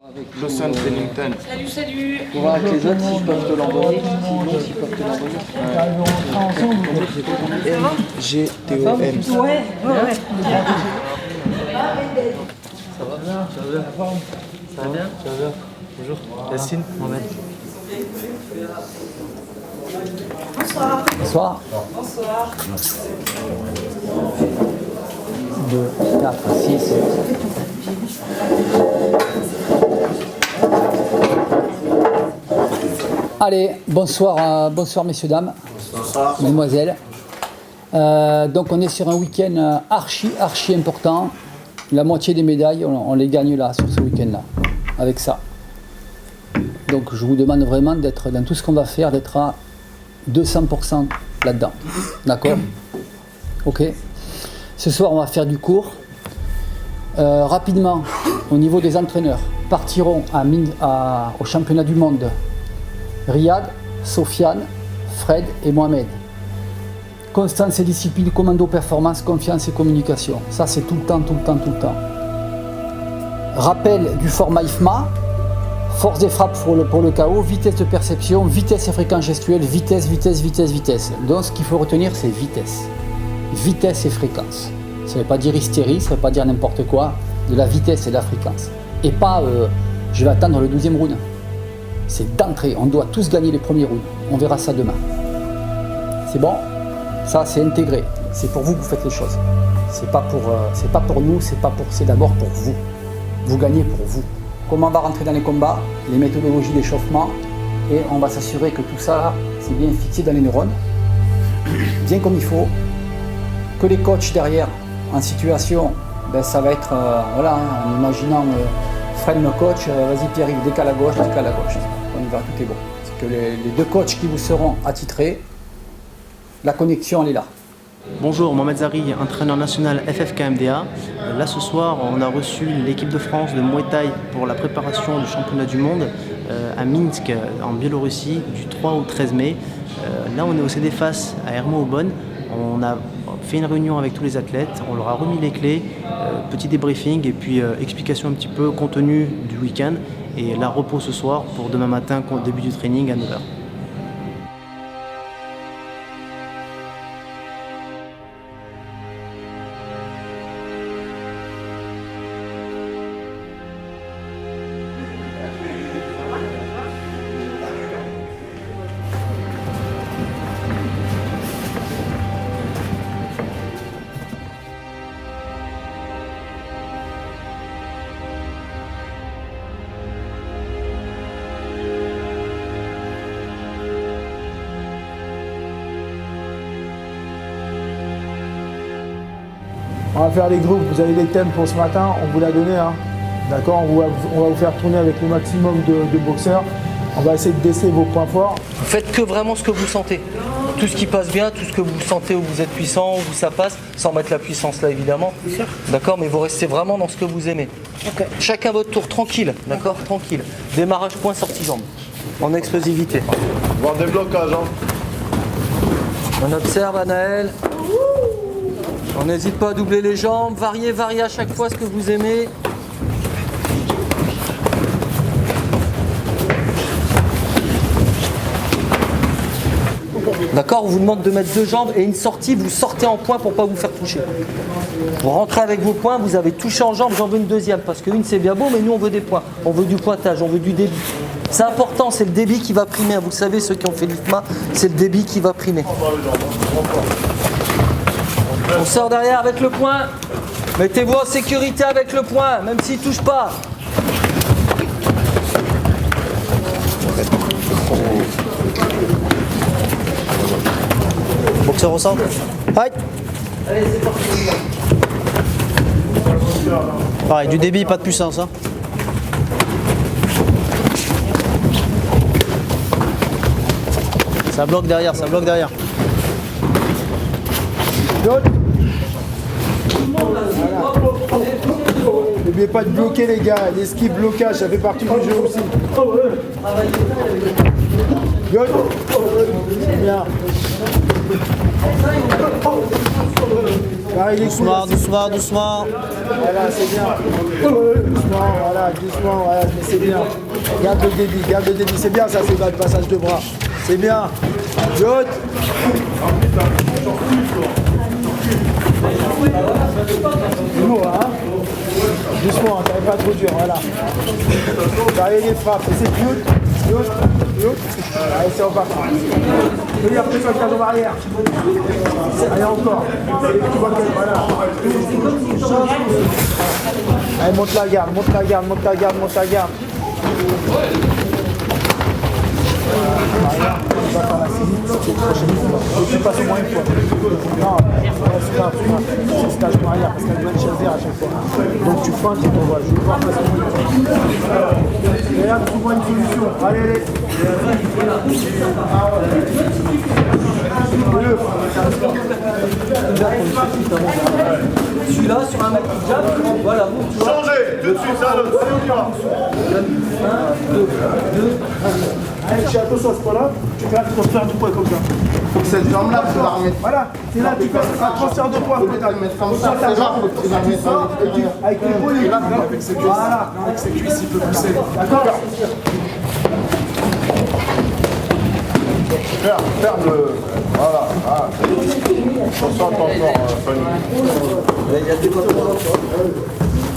Avec Lawson Pennington. Salut, salut. On va voir avec les autres si je peux te l'envoyer. Sinon, si je peux te l'envoyer. GTOM. Ouais. Ça va bien? Ça va bien? Ça va bien? Ça va bien? Bonjour. Yacine, Mohamed. Bonsoir. Bonsoir. Bonsoir. 2, 4, 6. Allez, bonsoir, bonsoir messieurs, dames, bonsoir. Mesdemoiselles. Donc on est sur un week-end archi important. La moitié des médailles, on les gagne là, sur ce week-end-là, avec ça. Donc je vous demande vraiment d'être, dans tout ce qu'on va faire, d'être à 200% là-dedans. D'accord? Ok. Ce soir, on va faire du court. Rapidement, au niveau des entraîneurs, partiront au championnat du monde Riyad, Sofiane, Fred et Mohamed. Constance et discipline, commando, performance, confiance et communication. Ça, c'est tout le temps. Rappel du format IFMA, force des frappes pour le KO, vitesse de perception, vitesse et fréquence gestuelle, vitesse. Donc, ce qu'il faut retenir, c'est vitesse. Vitesse et fréquence. Ça ne veut pas dire hystérie, ça ne veut pas dire n'importe quoi. De la vitesse et de la fréquence. Et pas, je vais attendre le 12e round. C'est d'entrée. On doit tous gagner les premiers rounds. On verra ça demain. C'est bon? Ça, c'est intégré. C'est pour vous que vous faites les choses. C'est pas pour nous, c'est d'abord pour vous. Vous gagnez pour vous. Comment on va rentrer dans les combats, les méthodologies d'échauffement, et on va s'assurer que tout ça, c'est bien fixé dans les neurones, bien comme il faut. Que les coachs derrière, en situation, ben, ça va être, en imaginant freine le coach, vas-y Pierre-Yves, décale à gauche. On y va, tout est bon. C'est que les deux coachs qui vous seront attitrés, la connexion, elle est là. Bonjour, Mohamed Zari, entraîneur national FFKMDA. Là ce soir, on a reçu l'équipe de France de Muay Thai pour la préparation du championnat du monde à Minsk, en Biélorussie, du 3 au 13 mai. Là, on est au CDFAS à Hermont-Aubonne. On a fait une réunion avec tous les athlètes, on leur a remis les clés, petit débriefing et puis explication un petit peu contenu du week-end. Et là, repos ce soir pour demain matin, début du training à 9h. On va faire les groupes, vous avez les thèmes pour ce matin, on vous l'a donné. Hein. D'accord, on va vous faire tourner avec le maximum de boxeurs. On va essayer de déceler vos points forts. Faites que vraiment ce que vous sentez. Tout ce qui passe bien, tout ce que vous sentez où vous êtes puissant, où ça passe, sans mettre la puissance là évidemment. D'accord, mais vous restez vraiment dans ce que vous aimez. Okay. Chacun votre tour, tranquille, d'accord, tranquille. Démarrage point, sortie jambe. En explosivité. Voir des blocages. Hein. On observe Anaël. On n'hésite pas à doubler les jambes, variez à chaque fois ce que vous aimez. D'accord, on vous demande de mettre deux jambes et une sortie, vous sortez en point pour ne pas vous faire toucher. Vous rentrez avec vos points, vous avez touché en jambe, j'en veux une deuxième, parce qu'une c'est bien beau, mais nous on veut des points. On veut du pointage, on veut du débit. C'est important, c'est le débit qui va primer. Vous le savez, ceux qui ont fait l'IFMA, c'est le débit qui va primer. On sort derrière avec le point. Mettez-vous en sécurité avec le point, même s'il ne touche pas. Boxeur au centre. Allez, c'est parti. Pareil, du débit, pas de puissance. Hein. Ça bloque derrière, N'oubliez pas de bloquer les gars, l'esquive blocage, ça fait partie du jeu aussi. C'est bien. Pareil, les coudes. Doucement, doucement. Voilà, c'est bien. Doucement, voilà, mais c'est bien. Garde le débit, c'est bien ça, c'est bien le passage de bras. C'est bien. L'autre. Lourd, hein. Doucement, hein, t'avais pas trop dur, voilà. Pareil, les frappes, et c'est l'autre. Allez, c'est reparti. Et après, sur le cadre arrière. Allez, encore. Tu vois que, voilà. Allez, monte la garde. Tu vas par la Céline, c'est prochaine fois. Tu passes au moins une fois. Non, c'est stage arrière parce qu'elle vient de chasser à chaque fois. Donc tu pointes et tu vois. Je vais voir passer au moins une fois. Et là, trouve-moi une solution. Allez. Celui-là, sur un mec qui jappe, voilà, bon, tu vois. Changez, tout de suite, ça, l'autre. 1, 2, 2. Allez, chez Atos, à ce point-là, tu fais un transfert de poids comme ça. Faut que cette jambe-là, tu la remettes. Voilà, c'est là que tu fais un transfert de poids. Faut que tu la mettes comme ça, c'est là, faut que tu la mettes Avec l'épaule et là, avec ses cuisses. voilà. Avec ses cuisses, il peut pousser. D'accord. Ferme le. Voilà. Attention, Fanny. Il y a des points.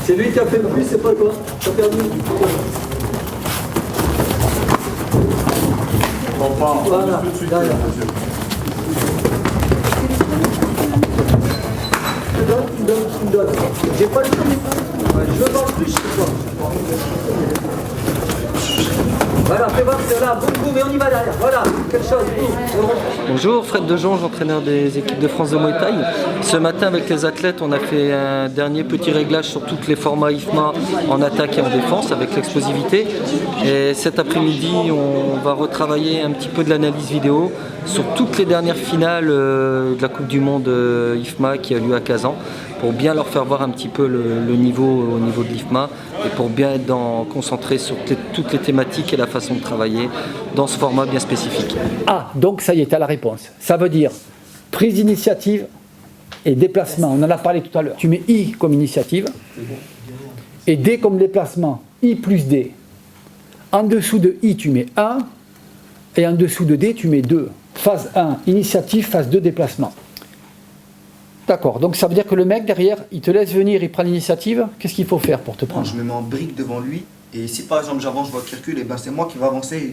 C'est lui qui a fait le plus, c'est pas toi. T'as perdu. Voilà, derrière. Tu donnes. J'ai pas le temps. Je veux dans le plus, c'est toi. Voilà, fais voir, c'est là, boum, et on y va derrière. Voilà, quelque chose. Bonjour, Fred Dejonge, entraîneur des équipes de France de Muay Thai. Ce matin, avec les athlètes, on a fait un dernier petit réglage sur tous les formats IFMA en attaque et en défense avec l'explosivité. Et cet après-midi, on va retravailler un petit peu de l'analyse vidéo sur toutes les dernières finales de la Coupe du Monde IFMA qui a lieu à Kazan, pour bien leur faire voir un petit peu le niveau au niveau de l'IFMA et pour bien être concentré sur toutes les thématiques et la façon de travailler dans ce format bien spécifique. Ah, donc ça y est, tu as la réponse. Ça veut dire prise d'initiative et déplacement. On en a parlé tout à l'heure. Tu mets I comme initiative et D comme déplacement. I plus D. En dessous de I, tu mets 1 et en dessous de D, tu mets 2. Phase 1, initiative, phase 2, déplacement. D'accord, donc ça veut dire que le mec derrière, il te laisse venir, il prend l'initiative. Qu'est-ce qu'il faut faire pour te prendre? Je me mets en brique devant lui, et si par exemple j'avance, je vois qu'il recule, et ben c'est moi qui vais avancer. Et...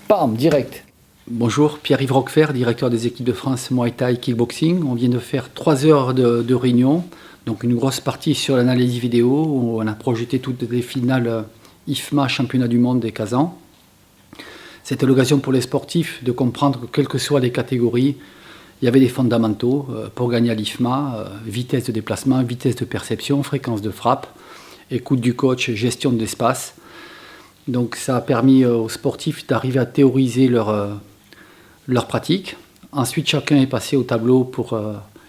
Bam, direct. Bonjour, Pierre-Yves Roquefert, directeur des équipes de France Muay Thai Kickboxing. On vient de faire 3 heures de réunion, donc une grosse partie sur l'analyse vidéo, où on a projeté toutes les finales IFMA, championnat du monde des Kazan. C'était l'occasion pour les sportifs de comprendre que quelles que soient les catégories, il y avait des fondamentaux pour gagner à l'IFMA, vitesse de déplacement, vitesse de perception, fréquence de frappe, écoute du coach, gestion de l'espace. Donc ça a permis aux sportifs d'arriver à théoriser leur pratique. Ensuite, chacun est passé au tableau pour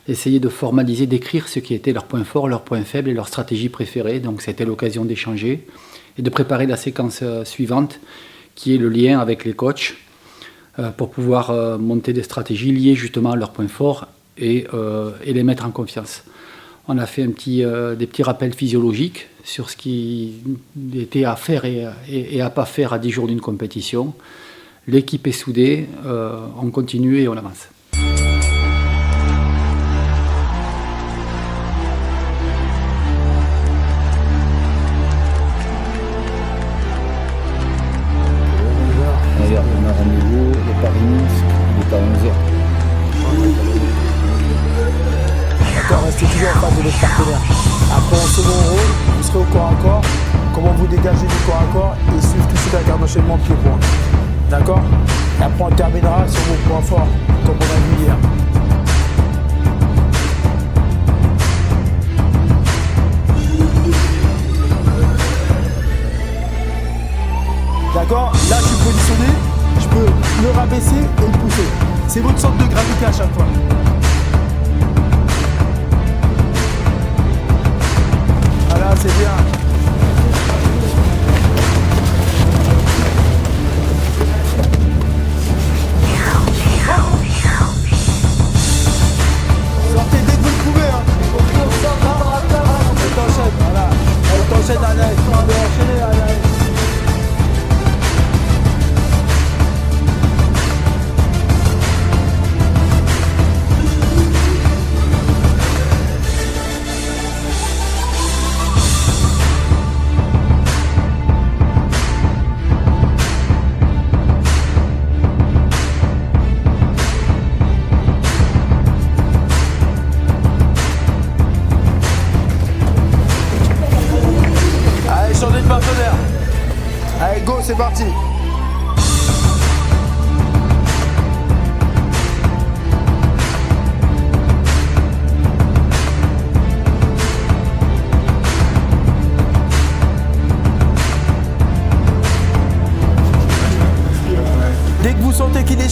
essayer de formaliser, d'écrire ce qui était leurs points forts, leurs points faibles et leur stratégie préférée. Donc c'était l'occasion d'échanger et de préparer la séquence suivante, qui est le lien avec les coachs, pour pouvoir monter des stratégies liées justement à leurs points forts et les mettre en confiance. On a fait des petits rappels physiologiques sur ce qui était à faire et à pas faire à 10 jours d'une compétition. L'équipe est soudée, on continue et on avance. Regarde, on a rendez-vous, le Paris-Minsk, il est à 11h. D'accord, restez toujours en face de votre partenaire. Après, en second rôle, vous serez au corps à corps. Comment vous dégagez du corps à corps et suivre tout de suite avec un enchaînement pied-point. D'accord? Et après, on terminera sur vos points forts, comme on a vu hier. D'accord? Là, je suis positionné, je peux le rabaisser et le pousser. C'est votre centre de gravité à chaque fois. Voilà, c'est bien. Sortez dès que vous le pouvez. Hein.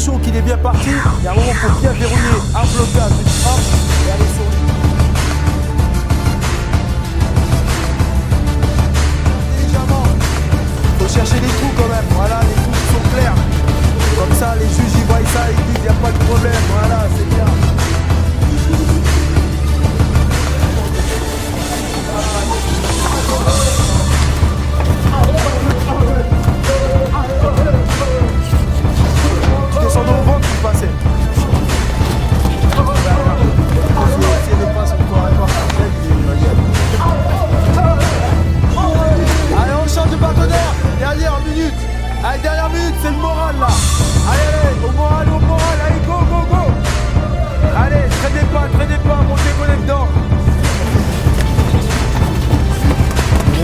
chaud, qu'il est bien parti, il y a un moment où il faut bien verrouiller un blocage, une frappe et aller sur lui. Intelligemment. Il faut chercher les trous quand même. Voilà, les trous qui sont clairs. Comme ça, les juges ils voient ça, ils disent il n'y a pas de problème. Voilà, c'est bien. Tu descends dans le ventre, tu passais. Allez, on change de partenaire. Dernière minute. Allez, dernière minute, c'est le moral là. Allez, allez, au moral, allez, go, go, go. Allez, traînez pas, montez connect dedans.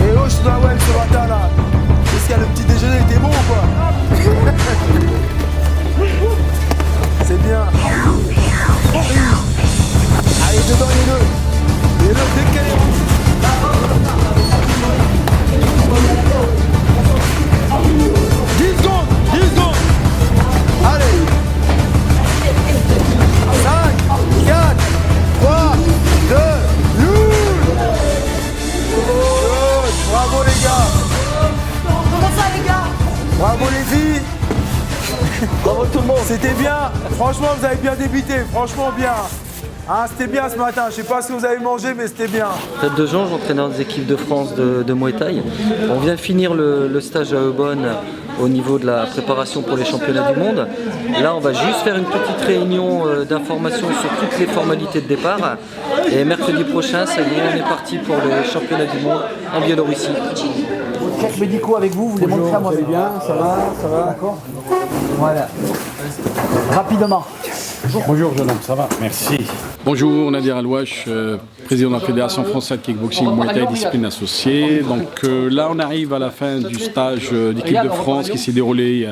Et oh, je suis dans ce matin là. Est-ce qu'il y a le petit déjeuner, était bon ou quoi? C'est bien. Allez, dedans les deux. Les deux, décalez. 10 secondes. Allez. 5, 4, 3, 2, bravo les gars. Comment ça les gars? Bravo les filles. Bravo tout le monde. C'était bien. Franchement, vous avez bien débuté. Franchement, bien. Ah, c'était bien ce matin. Je sais pas ce que vous avez mangé, mais c'était bien. Tête de Jean, j'entraîneur des équipes de France de Muay Thai. On vient finir le stage à Eubonne au niveau de la préparation pour les championnats du monde. Là, on va juste faire une petite réunion d'information sur toutes les formalités de départ. Et mercredi prochain, ça y est, on est parti pour les championnats du monde en Biélorussie. Vos checks médicaux avec vous, vous les montrez à moi. Vous allez bien, ça va, D'accord. Voilà. Rapidement. Bonjour jeune homme, ça va? Merci. Bonjour, Nadir Alouache, président de la Fédération française de kickboxing Muay Thai discipline associée. Donc là on arrive à la fin du stage d'équipe de France qui s'est déroulé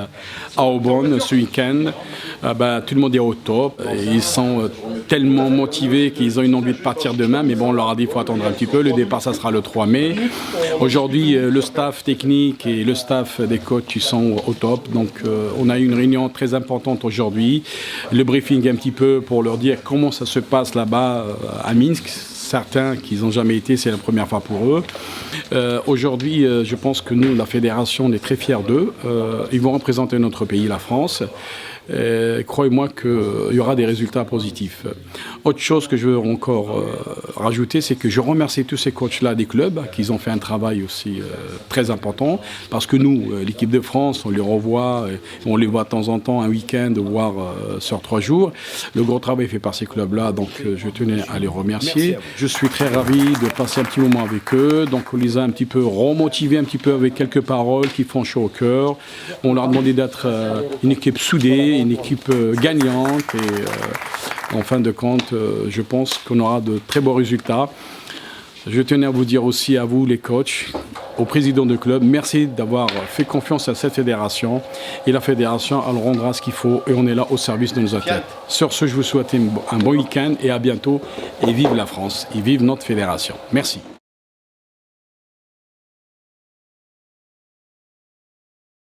à Aubonne ce week-end. Tout le monde est au top. Ils sont tellement motivés qu'ils ont une envie de partir demain, mais bon on leur a dit qu'il faut attendre un petit peu. Le départ ça sera le 3 mai. Aujourd'hui le staff technique et le staff des coachs ils sont au top. Donc on a eu une réunion très importante aujourd'hui. Le briefing un petit peu pour leur dire comment ça se passe là-bas à Minsk. Certains qui n'ont jamais été, c'est la première fois pour eux. Aujourd'hui, je pense que nous, la fédération, on est très fiers d'eux. Ils vont représenter notre pays, la France. Croyez-moi qu'il y aura des résultats positifs. Autre chose que je veux encore rajouter, c'est que je remercie tous ces coachs-là des clubs qui ont fait un travail aussi très important, parce que nous, l'équipe de France, on les revoit, on les voit de temps en temps un week-end, voire sur 3 jours. Le gros travail fait par ces clubs-là, donc je tenais à les remercier. Je suis très ravi de passer un petit moment avec eux, donc on les a un petit peu remotivés, un petit peu avec quelques paroles qui font chaud au cœur. On leur a demandé d'être une équipe soudée, une équipe gagnante et en fin de compte, je pense qu'on aura de très beaux résultats. Je tenais à vous dire aussi à vous les coachs, aux présidents de club, merci d'avoir fait confiance à cette fédération et la fédération elle rendra ce qu'il faut et on est là au service de nos athlètes. Sur ce, je vous souhaite un bon week-end et à bientôt et vive la France et vive notre fédération. Merci.